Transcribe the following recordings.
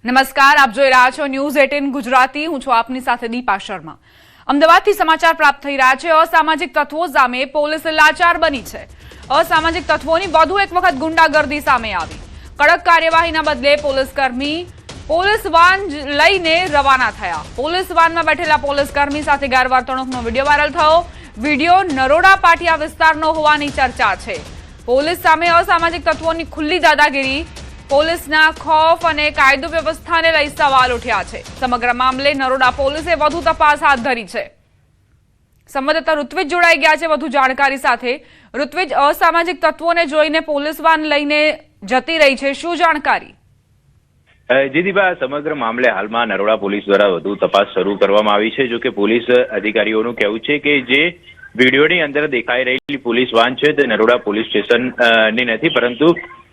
નમસ્કાર, આપ જોઈ રહ્યા છો ન્યૂઝ 18 ગુજરાતી. હું છું આપની સાથે દીપા શર્મા. અમદાવાદથી સમાચાર પ્રાપ્ત થઈ રહ્યા છે. અસામાજિક તત્વો સામે પોલીસ લાચાર બની છે. અસામાજિક તત્વોની વધુ એક વખત ગુંડાગર્દી સામે આવી. કડક કાર્યવાહીના બદલે પોલીસકર્મી પોલીસ વાન લઈને રવાના થયા. પોલીસ વાનમાં બેઠેલા પોલીસકર્મી સાથે ગેરવર્તણૂકનો વિડીયો વાયરલ થયો. વિડીયો નરોડા પાટિયા વિસ્તારનો હોવાની ચર્ચા છે. પોલીસ સામે અસામાજિક તત્વોની ખુલ્લી દાદાગીરી, પોલીસના ખૌફ અને કાયદો વ્યવસ્થાને લઈ સવાલ ઉઠ્યા છે. સમગ્ર મામલે નરોડા પોલીસે વધુ તપાસ હાથ ધરી છે. સંવાદદાતા ઋત્વિજ જોડાઈ ગયા છે વધુ જાણકારી સાથે. ઋત્વિજ, અસામાજિક તત્વોને જોઈને પોલીસ વાન લઈને જતી રહી છે, શું જાણકારી? જીદીબા, સમગ્ર મામલે હાલમાં નરોડા પોલીસ દ્વારા વધુ તપાસ શરૂ કરવામાં આવી છે. જો કે પોલીસ અધિકારીઓનું કહેવું છે કે જે વિડીયોની અંદર દેખાઈ રહેલી પોલીસ વાન છે તે નરોડા પોલીસ સ્ટેશનની નથી, પરંતુ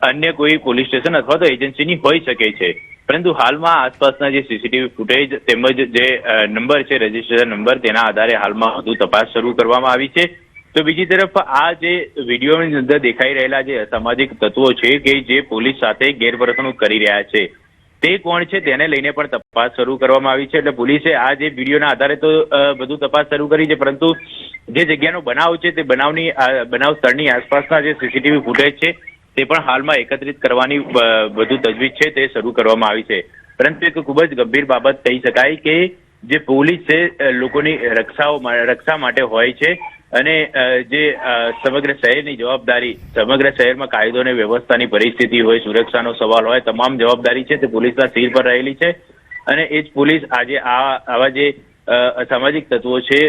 અન્ય કોઈ પોલીસ સ્ટેશન અથવા તો એજન્સીની હોઈ શકે છે. પરંતુ હાલમાં આસપાસના જે સીસીટીવી ફૂટેજ તેમજ જે નંબર છે, રજીસ્ટ્રેશન નંબર, તેના આધારે હાલમાં વધુ તપાસ શરૂ કરવામાં આવી છે. તો બીજી તરફ આ જે વિડીયોની અંદર દેખાઈ રહેલા જે અસામાજિક તત્વો છે કે જે પોલીસ સાથે ગેરવર્તણૂક કરી રહ્યા છે, તે કોણ છે તેને લઈને પણ તપાસ શરૂ કરવામાં આવી છે. એટલે પોલીસે આ જે વિડીયોના આધારે તો બધું તપાસ શરૂ કરી છે, પરંતુ જે જગ્યાનો બનાવ છે તે બનાવ સ્થળની આસપાસના જે સીસીટીવી ફૂટેજ છે તે પણ હાલમાં એકત્રિત કરવાની વધુ તજવીજ છે તે શરૂ કરવામાં આવી છે. પરંતુ એક ખૂબ જ ગંભીર બાબત કહી શકાય કે જે પોલીસ છે લોકોની રક્ષા માટે હોય છે અને જે સમગ્ર શહેરની જવાબદારી, સમગ્ર શહેરમાં કાયદો અને વ્યવસ્થાની પરિસ્થિતિ હોય, સુરક્ષાનો સવાલ હોય, તમામ જવાબદારી છે તે પોલીસના સિર પર રહેલી છે. અને એ જ પોલીસ આજે આવા જે અસામાજિક તત્વો છે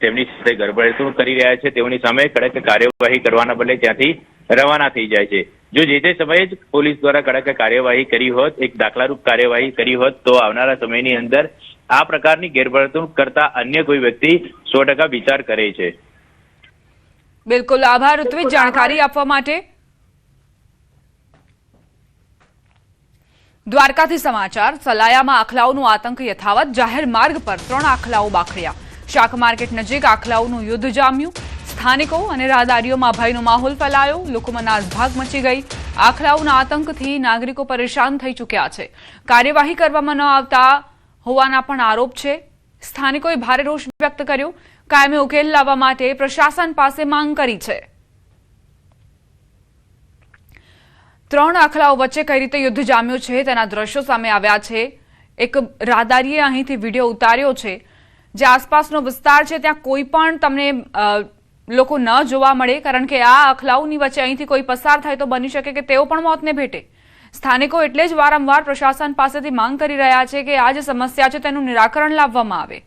તેમની સાથે ગેરવર્તણૂક કરી રહ્યા છે તેઓની સામે કડક કાર્યવાહી કરવાના બદલે ત્યાંથી રવાના થઈ જાય છે. જો જે તે સમયે જ પોલીસ દ્વારા કડક કાર્યવાહી કરી હોત, એક દાખલારૂપ કાર્યવાહી કરી હોત, તો આવનારા સમયની અંદર આ પ્રકારની ગેરવર્તણૂક કરતા અન્ય કોઈ વ્યક્તિ 100% વિચાર કરે છે. બિલકુલ, આભાર ઋત્વિજ જાણકારી આપવા માટે. દ્વારકાથી સમાચાર. સલાયામાં આખલાઓનું આતંક યથાવત. જાહેર માર્ગ પર 3 આખલાઓ બાખડ્યા. શાક માર્કેટ નજીક આખલાઓનું યુદ્ધ જામ્યું. સ્થાનિકો અને રાહદારીઓમાં ભયનો માહોલ ફેલાયો. લોકોમાં નાસભાગ મચી ગઈ. આખલાઓના આતંકથી નાગરિકો પરેશાન થઈ ચૂક્યા છે. કાર્યવાહી કરવામાં ન આવતા હોવાના પણ આરોપ છે. સ્થાનિકોએ ભારે રોષ વ્યક્ત કર્યો. કાયમી ઉકેલ લાવવા માટે પ્રશાસન પાસે માંગ કરી છે. 3 આખલાઓ વચ્ચે કઈ રીતે યુદ્ધ જામ્યું છે તેના દ્રશ્યો સામે આવ્યા છે. એક રાહદારીએ અહીંથી વિડીયો ઉતાર્યો છે. જે આસપાસનો વિસ્તાર છે ત્યાં કોઈ પણ તમને લોકો ન જોવા મળે, કારણ કે આ આખલાઓની વચ્ચે અહીંથી કોઈ પસાર થાય તો બની શકે કે તેઓ પણ મોતને ભેટે. સ્થાનિકો એટલે જ વારંવાર પ્રશાસન પાસેથી માંગ કરી રહ્યા છે કે આ જે સમસ્યા છે તેનું નિરાકરણ લાવવામાં આવે,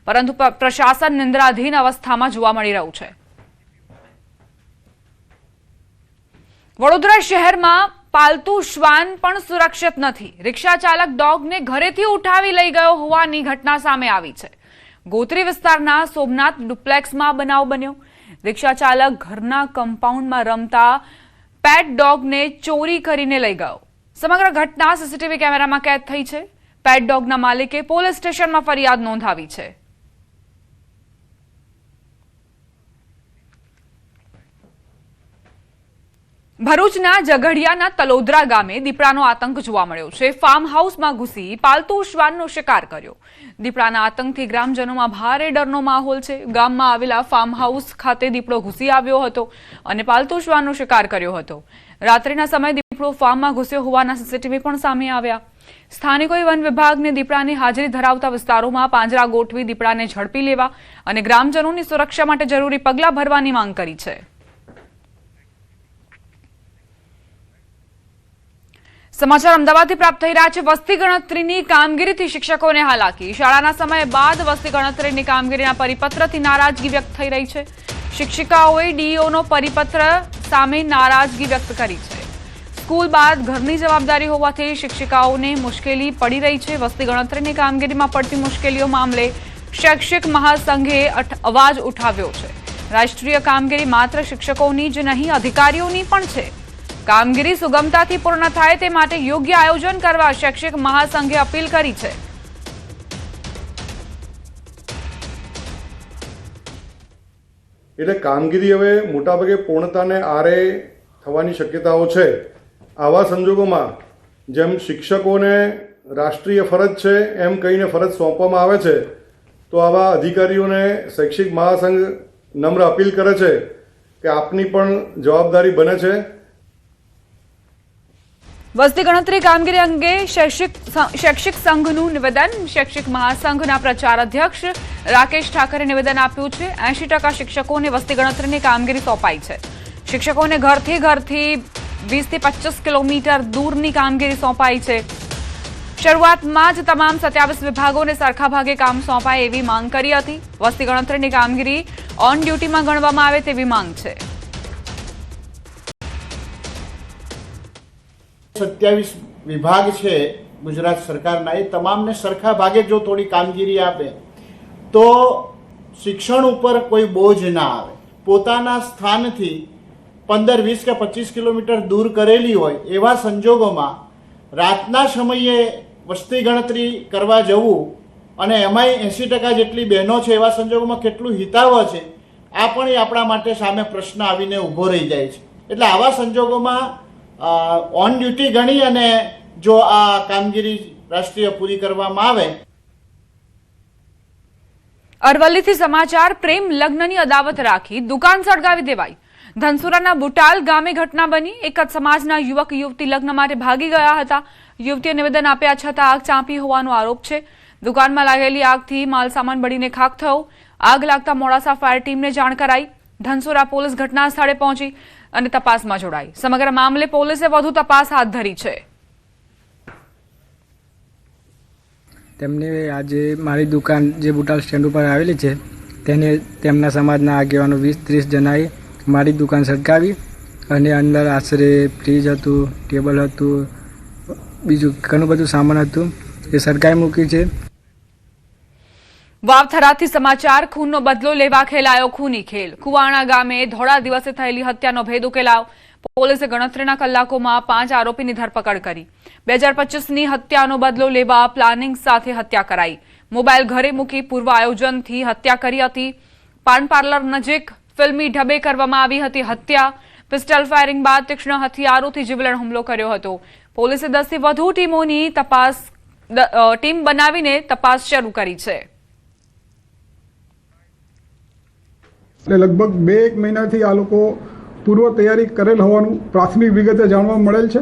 પરંતુ પ્રશાસન નિંદ્રાધીન અવસ્થામાં જોવા મળી રહ્યું છે. વડોદરા શહેરમાં પાલતુ શ્વાન પણ સુરક્ષિત નથી. રિક્ષા ચાલક ડોગને ઘરેથી ઉઠાવી લઈ ગયો હોવાની ઘટના સામે આવી છે. ગોત્રી વિસ્તારના સોમનાથ ડુપ્લેક્સમાં બનાવ બન્યો. રિક્ષા ચાલક ઘરના કમ્પાઉન્ડમાં રમતા પેટ ડોગને ચોરી કરીને લઈ ગયો. સમગ્ર ઘટના સીસીટીવી કેમેરામાં કેદ થઈ છે. પેટ ડોગના માલિકે પોલીસ સ્ટેશનમાં ફરિયાદ નોંધાવી છે. ભરૂચના ઝઘડિયાના તલોદરા ગામે દીપડાનો આતંક જોવા મળ્યો છે. ફાર્મ હાઉસમાં ઘૂસી પાલતુ શ્વાનનો શિકાર કર્યો. દીપડાના આતંકથી ગ્રામજનોમાં ભારે ડરનો માહોલ છે. ગામમાં આવેલા ફાર્મ હાઉસ ખાતે દીપડો ઘૂસી આવ્યો હતો અને પાલતુ શ્વાનનો શિકાર કર્યો હતો. રાત્રિના સમયે દીપડો ફાર્મમાં ઘૂસ્યો હોવાના સીસીટીવી પણ સામે આવ્યા. સ્થાનિકોએ વન વિભાગને દીપડાની હાજરી ધરાવતા વિસ્તારોમાં પાંજરા ગોઠવી દીપડાને ઝડપી લેવા અને ગ્રામજનોની સુરક્ષા માટે જરૂરી પગલાં ભરવાની માંગ કરી છે. સમાચાર અમદાવાદથી પ્રાપ્ત થઈ રહ્યા છે. વસ્તી ગણતરીની કામગીરીથી શિક્ષકોને હાલાકી. શાળાના સમય બાદ વસ્તી ગણતરીની કામગીરીના પરિપત્રથી નારાજગી વ્યક્ત થઈ રહી છે. શિક્ષિકાઓએ ડીઈઓનો પરિપત્ર સામે નારાજગી વ્યક્ત કરી છે. સ્કૂલ બાદ ઘરની જવાબદારી હોવાથી શિક્ષિકાઓને મુશ્કેલી પડી રહી છે. વસ્તી ગણતરીની કામગીરીમાં પડતી મુશ્કેલીઓ મામલે શૈક્ષિક મહાસંઘે અવાજ ઉઠાવ્યો છે. રાષ્ટ્રીય કામગીરી માત્ર શિક્ષકોની જ નહીં, અધિકારીઓની પણ છે. કામગીરી સુગમતાથી પૂર્ણ થાય તે માટે યોગ્ય આયોજન કરવા શૈક્ષિક મહાસંઘે અપીલ કરી છે. એટલે કામગીરી હવે મોટાભાગે પૂર્ણતાને આરે થવાની શક્યતાઓ છે. આવા સંજોગોમાં જેમ શિક્ષકોને રાષ્ટ્રીય ફરજ છે એમ કહીને ફરજ સોંપવામાં આવે છે, તો આવા અધિકારીઓને શૈક્ષિક મહાસંઘ નમ્ર અપીલ કરે છે કે આપની પણ જવાબદારી બને છે. વસ્તી ગણતરી કામગીરી અંગે શૈક્ષિક સંઘનું નિવેદન. શૈક્ષિક મહાસંઘના પ્રચાર અધ્યક્ષ રાકેશ ઠાકરે નિવેદન આપ્યું છે. 80% શિક્ષકોને વસ્તી ગણતરીની કામગીરી સોંપાઈ છે. શિક્ષકોને ઘરથી 20 થી 25 કિલોમીટર દૂરની કામગીરી સોંપાઈ છે. શરૂઆતમાં જ તમામ 27 વિભાગોને સરખા ભાગે કામ સોંપાય એવી માંગ કરી હતી. વસ્તી ગણતરીની કામગીરી ઓન ડ્યુટીમાં ગણવામાં આવે તેવી માંગ છે. 27 વિભાગ છે ગુજરાત સરકારના, એ તમામને સરખા ભાગે જો થોડી કામગીરી આપે તો શિક્ષણ ઉપર કોઈ બોજ ના આવે. પોતાના સ્થાનથી 15, 20 કે 25 કિલોમીટર દૂર કરેલી હોય એવા સંજોગોમાં રાતના સમયે વસ્તી ગણતરી કરવા જવું અને એમાંય 80% જેટલી બહેનો છે એવા સંજોગોમાં કેટલું હિતાવહ છે, આ પણ આપણા માટે સામે પ્રશ્ન આવીને ઊભો રહી જાય છે. એટલે આવા સંજોગોમાં ઓન ડ્યુટી ગણી અને જો આ કામગીરી રાષ્ટ્રીય પૂરી કરવામાં આવે. અરવલ્લીથી સમાચાર. પ્રેમ લગ્નની અદાવત રાખી દુકાન સળગાવી દેવાઈ. ધનસુરાના બુટાલ ગામે ઘટના બની. એક જ સમાજના યુવક યુવતી લગ્ન માટે ભાગી ગયા હતા. યુવતીએ નિવેદન આપ્યા છતાં આગ ચાંપી હોવાનો આરોપ છે. દુકાનમાં લાગેલી આગથી માલસામાન બળીને ખાખ થયો. આગ લાગતા મોડાસા ફાયર ટીમને જાણ કરાઈ. ધનસુરા પોલીસ ઘટના સ્થળે પહોંચી અને તપાસમાં જોડાઈ. સમગ્ર મામલે પોલીસે વધુ તપાસ હાથ ધરી છે. તેમને આજે મારી દુકાન જે બુટાલ સ્ટેન્ડ ઉપર આવેલી છે તેમના સમાજના આગેવાનો 20-30 જણાએ મારી દુકાન સળગાવી અને અંદર આશરે ફ્રીજ હતું, ટેબલ હતું, બીજું ઘણું બધું સામાન હતું એ સળગાવી મૂકી છે. વાવથરાથી સમાચાર. ખૂનનો બદલો લેવા ખેલાયો ખૂની ખેલ. કુવાણા ગામે ધોળા દિવસે થયેલી હત્યાનો ભેદ ઉકેલાયો. પોલીસે ગણતરીના કલાકોમાં 5 આરોપીની ધરપકડ કરી. 2025ની હત્યાનો બદલો લેવા પ્લાનિંગ સાથે હત્યા કરાઈ. મોબાઈલ ઘરે મૂકી પૂર્વ આયોજનથી હત્યા કરી હતી. પાન પાર્લર નજીક ફિલ્મી ઢબે કરવામાં આવી હતી હત્યા. પિસ્ટલ ફાયરિંગ બાદ તીક્ષ્ણ હથિયારોથી જીવલેણ હુમલો કર્યો હતો. પોલીસે 10 થી વધુ ટીમોની ટીમ બનાવીને તપાસ શરૂ કરી છે. લગભગ 2-1 મહિનાથી આ લોકો પૂર્વ તૈયારી કરેલ હોવાનું પ્રાથમિક વિગતે જાણવા મળેલ છે.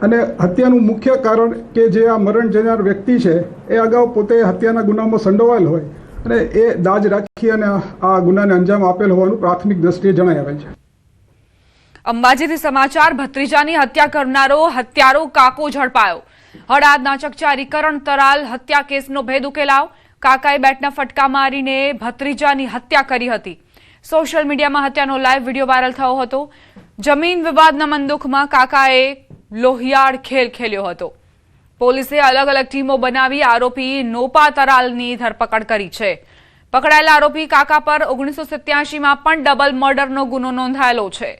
અને હત્યાનું મુખ્ય કારણ કે જે આ મરણ જનાર વ્યક્તિ છે એ અગાઉ પોતે હત્યાના ગુનામાં સંડોવાયેલ હોય અને એ દાજ રાખી અને આ ગુનાને અંજામ આપેલ હોવાનું પ્રાથમિક દ્રષ્ટિએ જણાઈ આવેલ છે. અંબાજીથી સમાચાર. ભત્રીજાની હત્યા કરનારો હત્યારો કાકો ઝડપાયો. હળાદના ચકચારી કરણ તરાલ હત્યા કેસનો ભેદ ઉકેલાવ. કાકાએ બેટના ફટકા મારીને ભત્રીજાની હત્યા કરી હતી. સોશિયલ મીડિયામાં હત્યાનો લાઈવ વિડીયો વાયરલ થયો હતો. જમીન વિવાદના મંદુખમાં કાકાએ લોહિયાળ ખેલ ખેલ્યો હતો. પોલીસે અલગ અલગ ટીમો બનાવી આરોપી નોપા તરાલની ધરપકડ કરી છે. પકડાયેલા આરોપી કાકા પર 1987માં પણ ડબલ મર્ડરનો ગુનો નોંધાયેલો છે.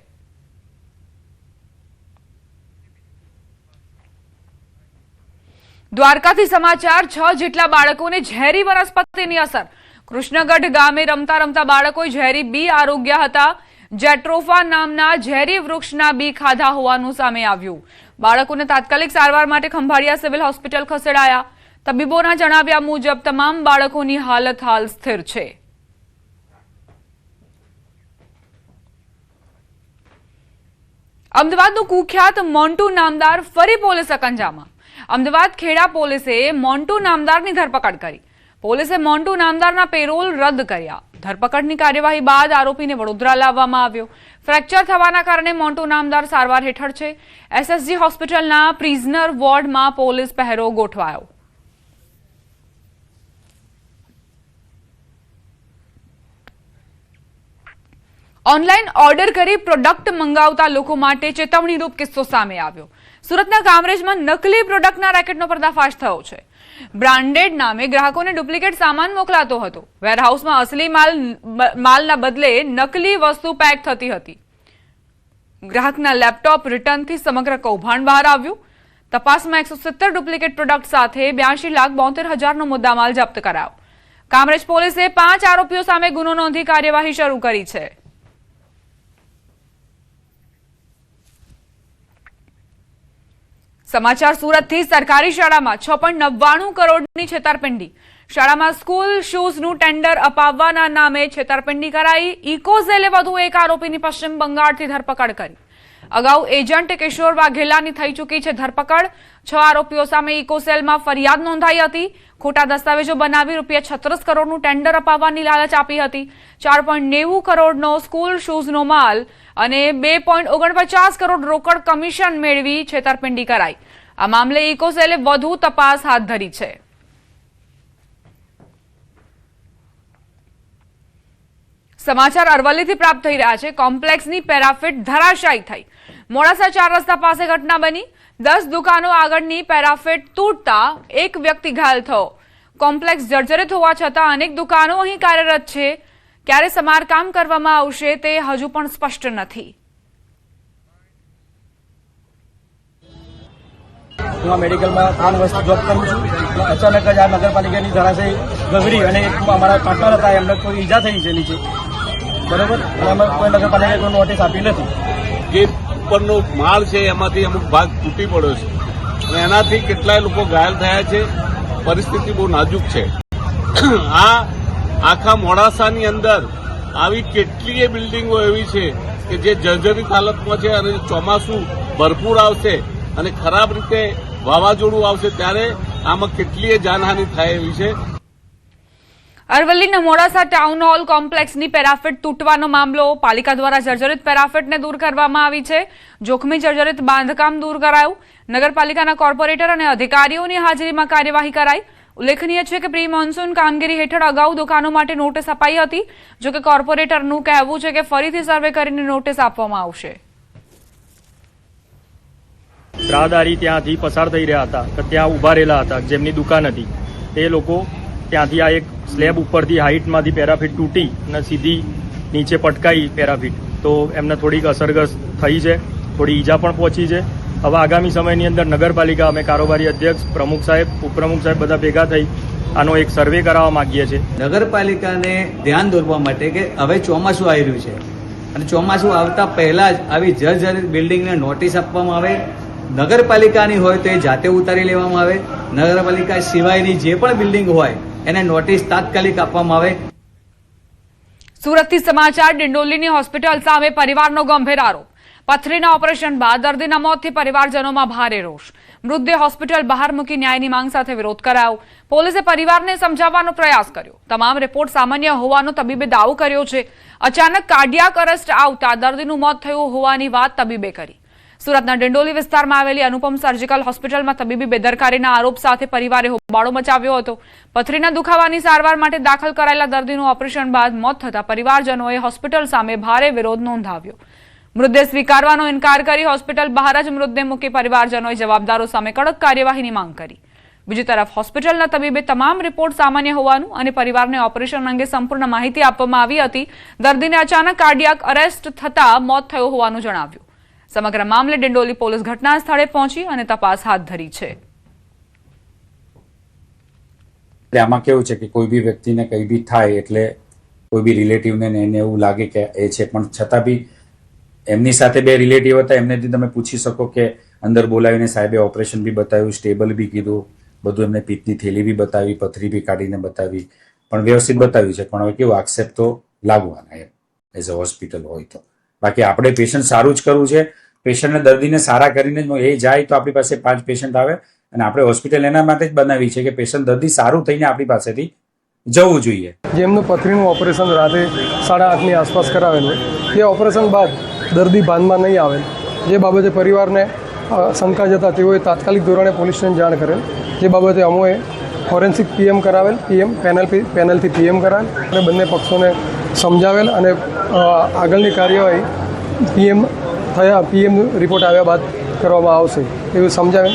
દ્વારકાથી સમાચાર. 6 જેટલા બાળકોને ઝેરી વનસ્પતિની અસર. કૃષ્ણગઢ ગામે રમતા રમતા બાળકોએ ઝેરી બી આરોગ્યા હતા. જેટ્રોફા નામના ઝેરી વૃક્ષના બી ખાધા હોવાનું સામે આવ્યું. બાળકોને તાત્કાલિક સારવાર માટે ખંભાળિયા સિવિલ હોસ્પિટલ ખસેડાયા. તબીબોના જણાવ્યા મુજબ તમામ બાળકોની હાલત હાલ સ્થિર છે. અમદાવાદનું કુખ્યાત મોન્ટુ નામદાર ફરી પોલીસ સકંજામાં. અમદાવાદ ખેડા પોલીસે મોન્ટુ નામદારની ધરપકડ કરી. પોલીસે મોન્ટુ નામદારના પેરોલ રદ કર્યા. ધરપકડની કાર્યવાહી બાદ આરોપીને વડોદરા લાવવામાં આવ્યો. ફ્રેક્ચર થવાના કારણે મોન્ટુ નામદાર સારવાર હેઠળ છે. એસએસજી હોસ્પિટલના પ્રિઝનર વોર્ડમાં પોલીસ પહેરો ગોઠવાયો. ઓનલાઈન ઓર્ડર કરી પ્રોડક્ટ મંગાવતા લોકો માટે ચેતવણીરૂપ કિસ્સો સામે આવ્યો. સુરતના કામરેજમાં નકલી પ્રોડક્ટના રેકેટનો પર્દાફાશ થયો છે. બ્રાન્ડેડ નામે ગ્રાહકોને ડુપ્લિકેટ સામાન મોકલાતો હતો. વેરહાઉસમાં અસલી માલના બદલે નકલી વસ્તુ પેક થતી હતી. ગ્રાહકના લેપટોપ રિટર્નથી સમગ્ર કૌભાંડ બહાર આવ્યું. તપાસમાં 170 ડુપ્લિકેટ પ્રોડક્ટ સાથે 82,72,000નો મુદ્દામાલ જપ્ત કરાયો. કામરેજ પોલીસે 5 આરોપીઓ સામે ગુનો નોંધી કાર્યવાહી શરૂ કરી છે. સમાચાર સુરતથી સરકારી શાળામાં 6.99 કરોડની છેતરપિંડી. શાળામાં સ્કૂલ શૂઝનું ટેન્ડર અપાવવાના નામે છેતરપિંડી કરાઈ. ઇકોસેલે વધુ એક આરોપીની પશ્ચિમ બંગાળથી ધરપકડ કરી. અગાઉ એજન્ટ કિશોર વાઘેલાની થઈ ચૂકી છે ધરપકડ. 6 આરોપીઓ સામે ઇકોસેલમાં ફરિયાદ નોંધાઈ હતી. ખોટા દસ્તાવેજો બનાવી ₹36 કરોડનું ટેન્ડર અપાવવાની લાલચ આપી હતી. 4.90 કરોડનો સ્કૂલ શૂઝનો માલ અને 2.49 કરોડ રોકડ કમિશન મેળવી છેતરપિંડી કરાઈ. આ મામલે ઇકોસેલે વધુ તપાસ હાથ ધરી છે. સમાચાર અરવલ્લીથી પ્રાપ્ત થઈ રહ્યા છે. કોમ્પ્લેક્સની પેરાફિટ ધરાશાયી થઈ. મોડાસા 4 રસ્તા પાસે ઘટના બની. 10 દુકાનો આગળની પેરાફિટ તૂટતા એક વ્યક્તિ ઘાયલ થયો. કોમ્પ્લેક્સ જર્જરિત હોવા છતાં અનેક દુકાનો અહીં કાર્યરત છે. ક્યારે સમારકામ કરવામાં આવશે તે હજુ પણ સ્પષ્ટ નથી. હું આ મેડિકલમાં 3 વર્ષ જોબ કરું છું. અચાનક જ આ નગરપાલિકાની ધરાશયી ગગડી અને એક અમારા પાર્ટનર હતા, એમને કોઈ ઈજા થઈ છે નીચે, બરોબર, અને અમે કોઈ નગરપાલિકાએ કોઈ નોટિસ આપી નથી. જે ઉપરનો માળ છે એમાંથી અમુક ભાગ તૂટી પડ્યો છે અને એનાથી કેટલાય લોકો ઘાયલ થયા છે. પરિસ્થિતિ બહુ નાજુક છે. આ આખા મોડાસાની અંદર આવી કેટલીય બિલ્ડિંગો એવી છે કે જે જર્જરિત હાલતમાં છે અને ચોમાસું ભરપૂર આવશે અને ખરાબ રીતે વાવાઝોડું આવશે ત્યારે આમાં કેટલીય જાનહાનિ થાય એવી છે. અરવલ્લીના મોડાસા ટાઉન હોલ કોમ્પ્લેક્સની પેરાફિટ તૂટવાનો મામલો. પાલિકા દ્વારા જર્જરિત પેરાફિટને દૂર કરવામાં આવી છે. જોખમી જર્જરિત બાંધકામ દૂર કરાયું. નગરપાલિકાના કોર્પોરેટર અને અધિકારીઓની હાજરીમાં કાર્યવાહી કરાઈ. ઉલ્લેખનીય છે કે પ્રી મોન્સૂન કામગીરી હેઠળ અગાઉ દુકાનો માટે નોટિસ અપાઈ હતી. જોકે કોર્પોરેટરનું કહેવું છે કે ફરીથી સર્વે કરીને નોટિસ આપવામાં આવશે. રાહદારી ત્યાંથી પસાર થઈ રહ્યા હતા તો ત્યાં ઊભા રહેલા હતા જેમની દુકાન હતી તે લોકો ત્યાંથી આ એક સ્લેબ ઉપરથી હાઇટમાંથી પેરાફિટ તૂટી અને સીધી નીચે પટકાઈ પેરાફિટ, તો એમને થોડીક અસરગ્રસ્ત થઈ છે, થોડી ઈજા પણ પહોંચી છે. હવે આગામી સમયની અંદર નગરપાલિકા, અમે કારોબારી અધ્યક્ષ, પ્રમુખ સાહેબ, ઉપપ્રમુખ સાહેબ બધા ભેગા થઈ આનો એક સર્વે કરાવવા માંગીએ છીએ. નગરપાલિકાને ધ્યાન દોરવા માટે કે હવે ચોમાસું આવી રહ્યું છે અને ચોમાસું આવતા પહેલા જ આવી જર્જરિત બિલ્ડિંગને નોટિસ આપવામાં આવે. નગરપાલિકાની હોય તો એ જાતે ઉતારી લેવામાં આવે. નગરપાલિકા સિવાયની જે પણ બિલ્ડિંગ હોય એને નોટિસ તાત્કાલિક આપવામાં આવે. સુરતથી સમાચાર. ડિંડોલીની હોસ્પિટલ સામે પરિવારનો ગંભીર આરોપ. પથરીના ઓપરેશન બાદ દર્દીના મોતથી પરિવારજનોમાં ભારે રોષ. મૃતદેહ હોસ્પિટલ બહાર મૂકી ન્યાયની માંગ સાથે વિરોધ કરાયો. પોલીસે પરિવારને સમજાવવાનો પ્રયાસ કર્યો. તમામ રિપોર્ટ સામાન્ય હોવાનો તબીબે દાવો કર્યો છે. અચાનક કાર્ડિયાક અરેસ્ટ આવતા દર્દીનું મોત થયું હોવાની વાત તબીબે કરી. સુરતના ડિંડોલી વિસ્તારમાં આવેલી અનુપમ સર્જિકલ હોસ્પિટલમાં તબીબી બેદરકારીના આરોપ સાથે પરિવારે હોબાળો મચાવ્યો હતો. પથરીના દુખાવાની સારવાર માટે દાખલ કરાયેલા દર્દીનું ઓપરેશન બાદ મોત થતા પરિવારજનોએ હોસ્પિટલ સામે ભારે વિરોધ નોંધાવ્યો. મૃતદેહ સ્વીકારવાનો ઇનકાર કરી હોસ્પિટલ બહાર જ મૃતદેહ મૂકી પરિવારજનોએ જવાબદારો સામે કડક કાર્યવાહીની માંગ કરી. બીજી તરફ હોસ્પિટલના તબીબે તમામ રિપોર્ટ સામાન્ય હોવાનું અને પરિવારને ઓપરેશન અંગે સંપૂર્ણ માહિતી આપવામાં આવી હતી. દર્દીને અચાનક કાર્ડિયાક અરેસ્ટ થતા મોત થયું હોવાનું જણાવ્યું. સમગ્ર મામલે ડિંડોલી પોલીસ ઘટના સ્થળે પહોંચી અને તપાસ હાથ ધરી છે. આમાં કેવું છે કે કોઈ બી વ્યક્તિને કંઈ બી થાય એટલે કોઈ બી રિલેટિવને એને એવું લાગે કે એ છે, પણ છતાં બી એમની સાથે 2 રિલેટિવ હતા, એમનેથી તમે પૂછી શકો કે અંદર બોલાવીને સાહેબે ઓપરેશન બી બતાવ્યું, સ્ટેબલ બી કીધું, બધું એમને પિત્તની થેલી બી બતાવી, પથરી બી કાઢીને બતાવી, પણ વ્યવસ્થિત બતાવ્યું છે. પણ હવે કેવું આક્ષેપ તો લાગવાના એમ એઝ અ હોસ્પિટલ હોય તો. બાકી આપણે પેશન્ટ સારું જ કરવું છે. પેશન્ટને દર્દીને સારા કરીને જ એ જાય તો આપણી પાસે 5 પેશન્ટ આવે અને આપણે હોસ્પિટલ એના માટે જ બનાવી છે કે પેશન્ટ દર્દી સારું થઈને આપણી પાસેથી જવું જોઈએ. જેમનું પથરીનું ઓપરેશન રાતે 8:30ની આસપાસ કરાવેલું, તે ઓપરેશન બાદ દર્દી ભાનમાં નહીં આવેલ, જે બાબતે પરિવારને શંકા જતા તેઓએ તાત્કાલિક ધોરણે પોલીસને જાણ કરેલ. જે બાબતે અમોએ ફોરેન્સિક પીએમ કરાવેલ, પેનલથી પીએમ કરાવેલ અને બંને પક્ષોને સમજાવેલ અને આગળની કાર્યવાહી પીએમ રિપોર્ટ આવ્યા બાદ કરવામાં આવશે એવું સમજાવેલ.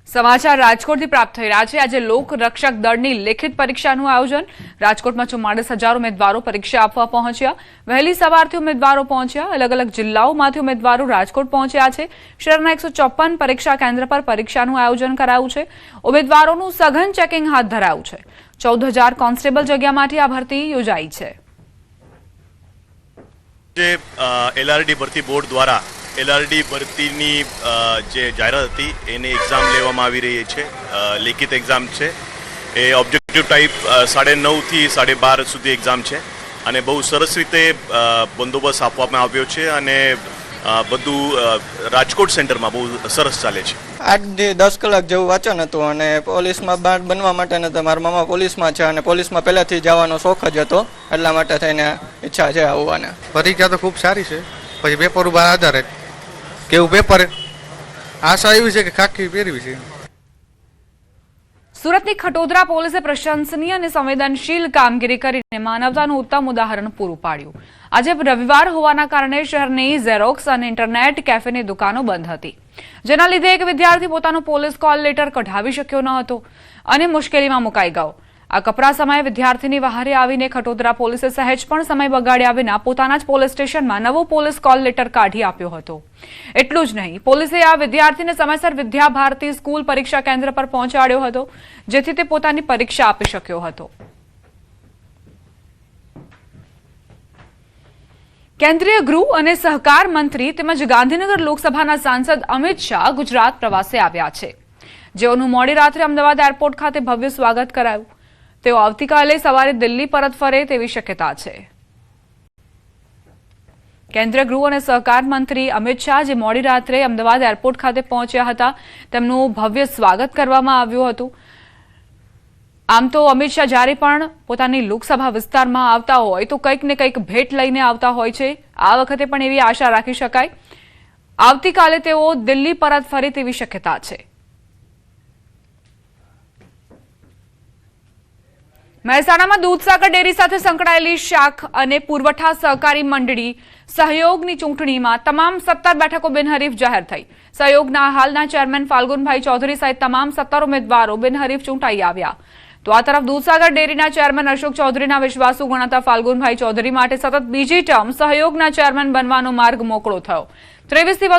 સમાચાર રાજકોટથી પ્રાપ્ત થઈ રહ્યા છે. આજે લોક રક્ષક દળની લેખિત પરીક્ષાનું આયોજન. રાજકોટમાં 44,000 ઉમેદવારો પરીક્ષા આપવા પહોંચ્યા. વહેલી સવારથી ઉમેદવારો પહોંચ્યા. અલગ અલગ જિલ્લાઓમાંથી ઉમેદવારો રાજકોટ પહોંચ્યા છે. શહેરના 154 પરીક્ષા કેન્દ્ર પર પરીક્ષાનું આયોજન કરાયું છે. ઉમેદવારોનું સઘન ચેકિંગ હાથ ધરાયું છે. 14,000 કોન્સ્ટેબલ જગ્યામાંથી આ ભરતી યોજાઈ છે. જે LRD ભરતી બોર્ડ દ્વારા LRD ભરતીની જે જાહેરાત હતી એની એક્ઝામ લેવામાં આવી રહી છે. લેખિત એક્ઝામ છે. એ ઓબ્જેક્ટિવ ટાઈપ 9:30 થી 12:30 સુધી એક્ઝામ છે અને બહુ સરસ રીતે બંદોબસ્ત આપવામાં આવ્યો છે અને બધું રાજકોટ સેન્ટરમાં બહુ સરસ ચાલે છે. 8-10 કલાક જેવું વાંચન હતું અને પોલીસમાં બનવા માટે મારા મામા પોલીસમાં છે અને પોલીસમાં પહેલાંથી જવાનો શોખ જ હતો, એટલા માટે થઈને ઈચ્છા છે આવવાને. પરીક્ષા તો ખૂબ સારી છે, પછી પેપર ઉપર આધારે કેવું પેપર આશા એવી છે કે ખાખી પહેરવી છે. સુરતની ખટોદરા પોલીસે પ્રશંસનીય અને સંવેદનશીલ કામગીરી કરીને માનવતાનું ઉત્તમ ઉદાહરણ પૂરું પાડ્યું. આજે રવિવાર હોવાના કારણે શહેરની ઝેરોક્સ અને ઇન્ટરનેટ કેફેની દુકાનો બંધ હતી, જેના લીધે એક વિદ્યાર્થી પોતાનો પોલીસ કોલ લેટર કઢાવી શક્યો ન હતો અને મુશ્કેલીમાં મુકાઈ ગયો. આ કપરા સમયે વિદ્યાર્થીની વહારે આવીને ખટોદરા પોલીસે સહેજ પણ સમય બગાડ્યા વિના પોતાના જ પોલીસ સ્ટેશનમાં નવો પોલીસ કોલ લેટર કાઢી આપ્યો હતો. એટલું જ નહીં, પોલીસે આ વિદ્યાર્થીને સમયસર વિદ્યા ભારતી સ્કૂલ પરીક્ષા કેન્દ્ર પર પહોંચાડ્યો હતો, જેથી તે પોતાની પરીક્ષા આપી શક્યો હતો. કેન્દ્રીય ગૃહ અને સહકાર મંત્રી તેમજ ગાંધીનગર લોકસભાના સાંસદ અમિત શાહ ગુજરાત પ્રવાસે આવ્યા છે, જેઓનું મોડી રાત્રે અમદાવાદ એરપોર્ટ ખાતે ભવ્ય સ્વાગત કરાયું. તેઓ આવતીકાલે સવારે દિલ્હી પરત ફરે તેવી શક્યતા છે. કેન્દ્રીય ગૃહ અને સહકાર મંત્રી અમિત શાહ જે મોડી રાત્રે અમદાવાદ એરપોર્ટ ખાતે પહોંચ્યા હતા, તેમનું ભવ્ય સ્વાગત કરવામાં આવ્યું હતું. આમ તો અમિત શાહ જ્યારે પણ પોતાની લોકસભા વિસ્તારમાં આવતા હોય તો કંઈક ને કંઈક ભેટ લઈને આવતા હોય છે. આ વખતે પણ એવી આશા રાખી શકાય. આવતીકાલે તેઓ દિલ્હી પરત ફરે તેવી શક્યતા છે. મહેસાણામાં દૂધસાગર ડેરી સાથે સંકળાયેલી શાખ અને પુરવઠા સહકારી મંડળી સહયોગની ચૂંટણીમાં તમામ 17 બેઠકો બિનહરીફ જાહેર થઈ. સહયોગના હાલના ચેરમેન ફાલ્ગુનભાઈ ચૌધરી સહિત તમામ 17 ઉમેદવારો બિનહરીફ ચૂંટાઈ આવ્યા. તો આ તરફ દૂધસાગર ડેરીના ચેરમેન અશોક ચૌધરીના વિશ્વાસુ ગણાતા ફાલ્ગુનભાઈ ચૌધરી માટે સતત બીજી ટર્મ સહયોગના ચેરમેન બનવાનો માર્ગ મોકળો થયો. 23 થી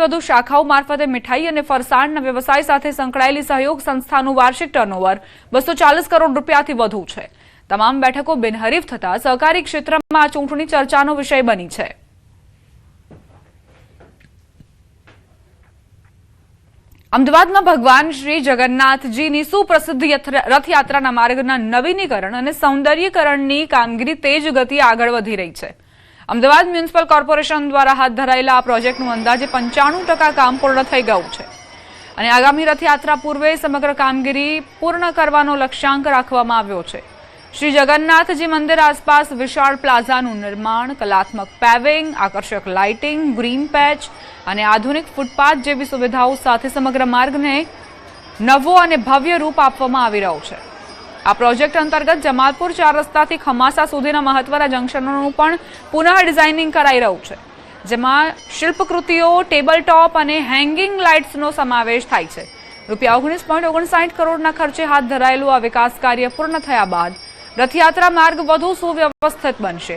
વધુ શાખાઓ મારફતે મીઠાઈ અને ફરસાણના વ્યવસાય સાથે સંકળાયેલી સહયોગ સંસ્થાનું વાર્ષિક ટર્નઓવર 240 કરોડ રૂપિયાથી વધુ છે. તમામ બેઠકો બિનહરીફ થતા સહકારી ક્ષેત્રમાં આ ચૂંટણી ચર્ચાનો વિષય બની છે. અમદાવાદમાં ભગવાન શ્રી જગન્નાથજીની સુપ્રસિદ્ધ રથયાત્રાના માર્ગના નવીનીકરણ અને સૌંદર્યીકરણની કામગીરી તેજ ગતિએ આગળ વધી રહી છે. અમદાવાદ મ્યુનિસિપલ કોર્પોરેશન દ્વારા હાથ ધરાયેલા આ પ્રોજેક્ટનું અંદાજે 95% કામ પૂર્ણ થઈ ગયું છે અને આગામી રથયાત્રા પૂર્વે સમગ્ર કામગીરી પૂર્ણ કરવાનો લક્ષ્યાંક રાખવામાં આવ્યો છે. શ્રી જગન્નાથજી મંદિર આસપાસ વિશાળ પ્લાઝાનું નિર્માણ, કલાત્મક પેવિંગ, આકર્ષક લાઇટિંગ, ગ્રીન પેચ અને આધુનિક ફૂટપાથ જેવી સુવિધાઓ સાથે સમગ્ર માર્ગને નવો અને ભવ્ય રૂપ આપવામાં આવી રહ્યો છે. આ પ્રોજેક્ટ અંતર્ગત જમાલપુર 4 રસ્તાથી ખમાસા સુધીના મહત્વના જંકશનોનું પણ પુનઃ ડિઝાઇનિંગ કરાઈ રહ્યું છે, જેમાં શિલ્પકૃતિઓ, ટેબલ ટોપ અને હેંગિંગ લાઇટ્સનો સમાવેશ થાય છે. રૂપિયા 19.59 કરોડના ખર્ચે હાથ ધરાયેલું આ વિકાસ કાર્ય પૂર્ણ થયા બાદ રથયાત્રા માર્ગ વધુ સુવ્યવસ્થિત બનશે,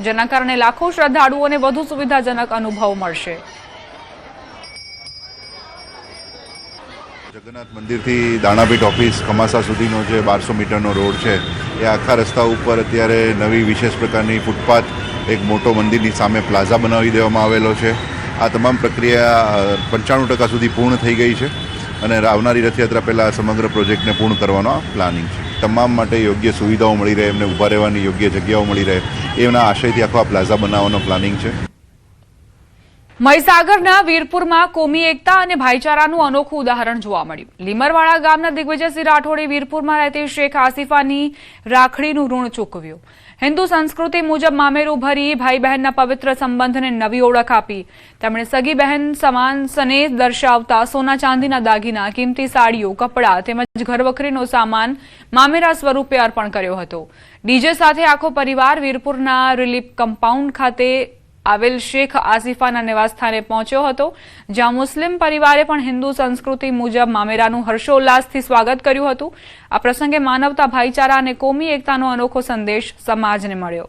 જેના કારણે લાખો શ્રદ્ધાળુઓને વધુ સુવિધાજનક અનુભવ મળશે. જગન્નાથ મંદિરથી દાણાપીઠ ઓફિસ ખમાસા સુધીનો જે 1200 મીટરનો રોડ છે, એ આખા રસ્તા ઉપર અત્યારે નવી વિશેષ પ્રકારની ફૂટપાથ, એક મોટો મંદિરની સામે પ્લાઝા બનાવી દેવામાં આવેલો છે. આ તમામ પ્રક્રિયા 95% સુધી પૂર્ણ થઈ ગઈ છે અને આવનારી રથયાત્રા પહેલાં સમગ્ર પ્રોજેક્ટને પૂર્ણ કરવાનો પ્લાનિંગ છે. તમામ માટે યોગ્ય સુવિધાઓ મળી રહે, એમને ઊભા રહેવાની યોગ્ય જગ્યાઓ મળી રહે, એના આશયથી આખો આ પ્લાઝા બનાવવાનો પ્લાનિંગ છે. મહીસાગરના વીરપુરમાં કોમી એકતા અને ભાઈચારાનું અનોખું ઉદાહરણ જોવા મળ્યું. લીમરવાડા ગામના દિગ્વિજયસિંહ રાઠોડે વીરપુરમાં રહેતી શેખ આસિફાની રાખડીનું ઋણ ચૂકવ્યું. હિન્દુ સંસ્કૃતિ મુજબ મામેરું ભરી ભાઈ બહેનના પવિત્ર સંબંધને નવી ઓળખ આપી. તેમણે સગી બહેન સમાન સ્નેહ દર્શાવતા સોના ચાંદીના દાગીના, કિંમતી સાડીઓ, કપડાં તેમજ ઘરવખરીનો સામાન મામેરા સ્વરૂપે અર્પણ કર્યો હતો. ડીજે સાથે આખો પરિવાર વીરપુરના રિલીફ કમ્પાઉન્ડ ખાતે આવેલ શેખ આસિફાના નિવાસસ્થાને પહોંચ્યો હતો, જ્યાં મુસ્લિમ પરિવારે પણ હિન્દુ સંસ્કૃતિ મુજબ મામેરાનું હર્ષોલ્લાસથી સ્વાગત કર્યું હતું. આ પ્રસંગે માનવતા, ભાઈચારા અને કોમી એકતાનો અનોખો સંદેશ સમાજને મળ્યો.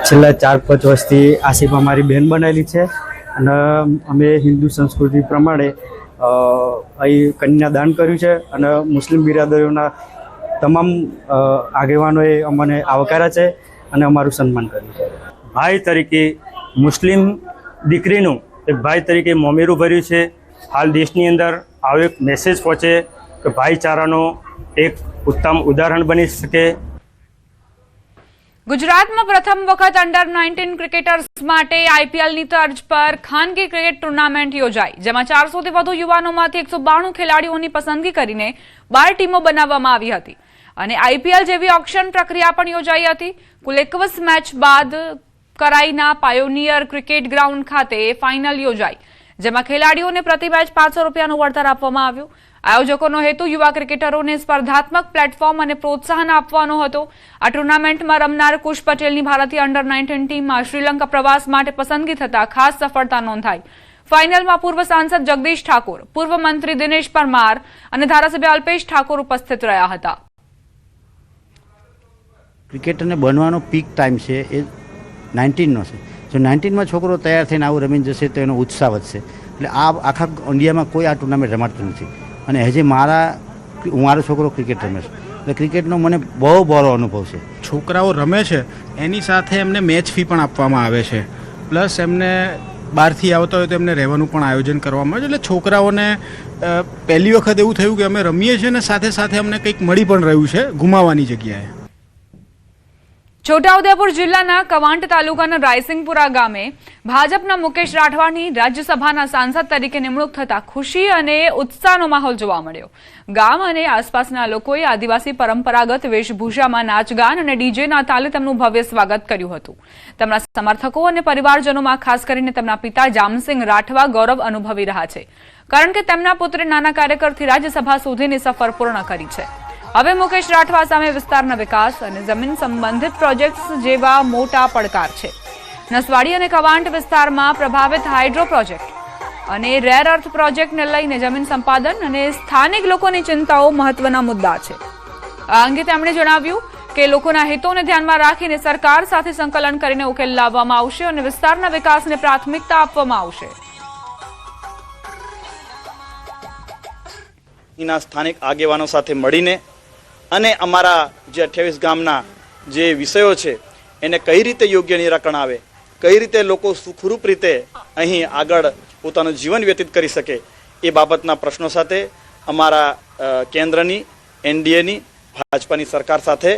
છેલ્લા 4-5 વર્ષથી આસિફા મારી બહેન બનાવેલી છે અને અમે હિન્દુ સંસ્કૃતિ પ્રમાણે અહીં કન્યાદાન કર્યું છે અને મુસ્લિમ બિરાદરીઓના તમામ આગેવાનોએ અમને આવકાર્યા છે અને અમારું સન્માન કર્યું છે. ભાઈ તરીકે મુસ્લિમ દીકરીનું એક ભાઈ તરીકે મોમેરું ભર્યું છે. હાલ દેશની અંદર આવો એક મેસેજ પહોંચે કે ભાઈચારાનો એક ઉત્તમ ઉદાહરણ બની શકે. ગુજરાતમાં પ્રથમ વખત અંડર-19 ક્રિકેટર્સ માટે આઈપીએલની તર્જ પર ખાનગી ક્રિકેટ ટુર્નામેન્ટ યોજાઈ, જેમાં 400 થી વધુ યુવાનોમાંથી 192 ખેલાડીઓની પસંદગી કરીને 12 ટીમો બનાવવામાં આવી હતી અને આઈપીએલ જેવી ઓક્શન પ્રક્રિયા પણ યોજાઈ હતી. કુલ 21 મેચ બાદ કરાઈના પાયોનિયર ક્રિકેટ ગ્રાઉન્ડ ખાતે ફાઇનલ યોજાઈ, જેમાં ખેલાડીઓને પ્રતિ મેચ 500 રૂપિયાનું વળતર આપવામાં આવ્યું. આયોજકોનો હેતુ યુવા ક્રિકેટરોને સ્પર્ધાત્મક પ્લેટફોર્મ અને પ્રોત્સાહન આપવાનો હતો. આ ટુર્નામેન્ટમાં રમનાર કુશ પટેલની ભારતીય અંડર-19 ટીમમાં શ્રીલંકા પ્રવાસ માટે પસંદગી થતા ખાસ સફળતા નોંધાઈ. ફાઇનલમાં પૂર્વ સાંસદ જગદીશ ઠાકોર, પૂર્વ મંત્રી દિનેશ પરમાર અને ધારાસભ્ય અલ્પેશ ઠાકોર ઉપસ્થિત રહ્યા હતા. ક્રિકેટરને બનવાનો પીક ટાઈમ છે એ 19નો છે. જો 19માં છોકરો તૈયાર થઈને આવું રમીને જશે તો એનો ઉત્સાહ વધશે. એટલે આ આખા ઇન્ડિયામાં કોઈ આ ટુર્નામેન્ટ રમાડતું નથી અને હજી મારો છોકરો ક્રિકેટ રમે છે એટલે ક્રિકેટનો મને બહુ બહોળો અનુભવ છે. છોકરાઓ રમે છે એની સાથે એમને મેચ ફી પણ આપવામાં આવે છે, પ્લસ એમને બહારથી આવતા હોય તો એમને રહેવાનું પણ આયોજન કરવામાં આવે છે. એટલે છોકરાઓને પહેલી વખત એવું થયું કે અમે રમીએ છીએ ને સાથે સાથે અમને કંઈક મળી પણ રહ્યું છે ગુમાવવાની જગ્યાએ. છોટાઉદેપુર જિલ્લાના કવાંટ તાલુકાના રાયસિંગપુરા ગામે ભાજપના મુકેશ રાઠવાની રાજ્યસભાના સાંસદ તરીકે નિમણૂક થતા ખુશી અને ઉત્સાહનો માહોલ જોવા મળ્યો. ગામ અને આસપાસના લોકોએ આદિવાસી પરંપરાગત વેશભૂષામાં નાચગાન અને ડીજેના તાલે તેમનું ભવ્ય સ્વાગત કર્યું હતું. તેમના સમર્થકો અને પરિવારજનોમાં ખાસ કરીને તેમના પિતા જામસિંહ રાઠવા ગૌરવ અનુભવી રહ્યા છે, કારણ કે તેમના પુત્રે નાના કાર્યકરથી રાજ્યસભા સુધીની સફર પૂર્ણ કરી છે. હવે મુકેશ રાઠવા સામે વિસ્તારના વિકાસ અને જમીન સંબંધિત પ્રોજેક્ટ્સ જેવા મોટા પડકાર છે. નસવાડી અને કવાંટ વિસ્તારમાં પ્રભાવિત હાઇડ્રો પ્રોજેક્ટ અને રેર અર્થ પ્રોજેક્ટને લઈને જમીન સંપાદન અને સ્થાનિક લોકોની ચિંતાઓ મહત્વના મુદ્દા છે. આ અંગે તેમણે જણાવ્યું કે લોકોના હિતોને ધ્યાનમાં રાખીને સરકાર સાથે સંકલન કરીને ઉકેલ લાવવામાં આવશે અને વિસ્તારના વિકાસને પ્રાથમિકતા આપવામાં આવશે. સ્થાનિક આગેવાનો સાથે મળીને અને અમારા જે 28 ગામના જે વિષયો છે એને કઈ રીતે યોગ્ય નિરાકરણ આવે, કઈ રીતે લોકો સુખરૂપ રીતે અહીં આગળ પોતાનું જીવન વ્યતીત કરી શકે એ બાબતના પ્રશ્નો સાથે અમારા કેન્દ્રની એનડીએની ભાજપાની સરકાર સાથે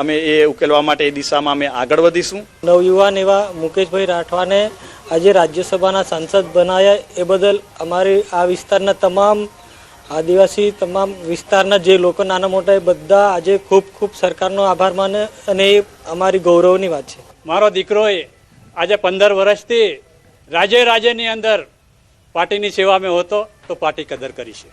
અમે એ ઉકેલવા માટે એ દિશામાં અમે આગળ વધીશું. નવયુવાન એવા મુકેશભાઈ રાઠવાને આજે રાજ્યસભાના સાંસદ બનાવ્યા એ બદલ અમારી આ વિસ્તારના તમામ આદિવાસી તમામ વિસ્તારના જે લોકો નાના મોટા એ બધા આજે ખૂબ ખૂબ સરકારનો આભાર માને અને એ અમારી ગૌરવની વાત છે. મારો દીકરોએ આજે 15 વર્ષથી રાજ્યની અંદર પાર્ટીની સેવામાં હતો તો પાર્ટી કદર કરી છે.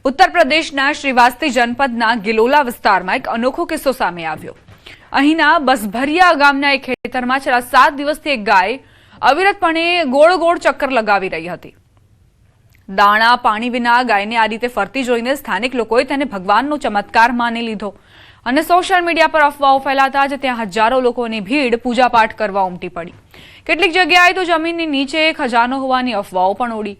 ઉત્તર પ્રદેશના શ્રીવાસ્તી જનપદના ગિલોલા વિસ્તારમાં એક અનોખો કિસ્સો સામે આવ્યો. અહીંના બસભરિયા ગામના એક ખેતરમાં છેલ્લા 7 દિવસથી એક ગાય અવિરતપણે ગોળ ગોળ ચક્કર લગાવી રહી હતી. દાણા પાણી વિના ગાયને આ રીતે ફરતી જોઈને સ્થાનિક લોકોએ તેને ભગવાનનો ચમત્કાર માની લીધો અને સોશિયલ મીડિયા પર અફવાઓ ફેલાતા જ ત્યાં હજારો લોકોની ભીડ પૂજાપાઠ કરવા ઉમટી પડી. કેટલીક જગ્યાએ તો જમીનની નીચે ખજાનો હોવાની અફવાઓ પણ ઉડી.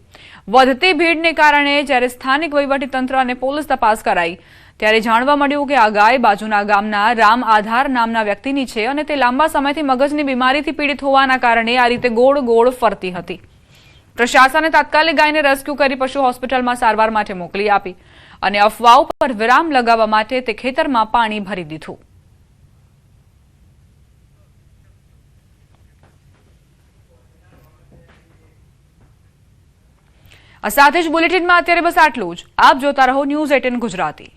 વધતી ભીડને કારણે જ્યારે સ્થાનિક વહીવટીતંત્ર અને પોલીસ તપાસ કરાઈ ત્યારે જાણવા મળ્યું કે આ ગાય બાજુના ગામના રામ આધાર નામના વ્યક્તિની છે અને તે લાંબા સમયથી મગજની બીમારીથી પીડિત હોવાના કારણે આ રીતે ગોળ ગોળ ફરતી હતી. પ્રશાસને તાત્કાલિક ગાયને રેસ્ક્યુ કરી પશુ હોસ્પિટલમાં સારવાર માટે મોકલી આપી અને અફવાઓ પર વિરામ લગાવવા માટે તે ખેતરમાં પાણી ભરી દીધું. આ સાથે જ બુલેટિનમાં અત્યારે બસ આટલું જ. આપ જોતા રહો ન્યૂઝ 18 ગુજરાતી.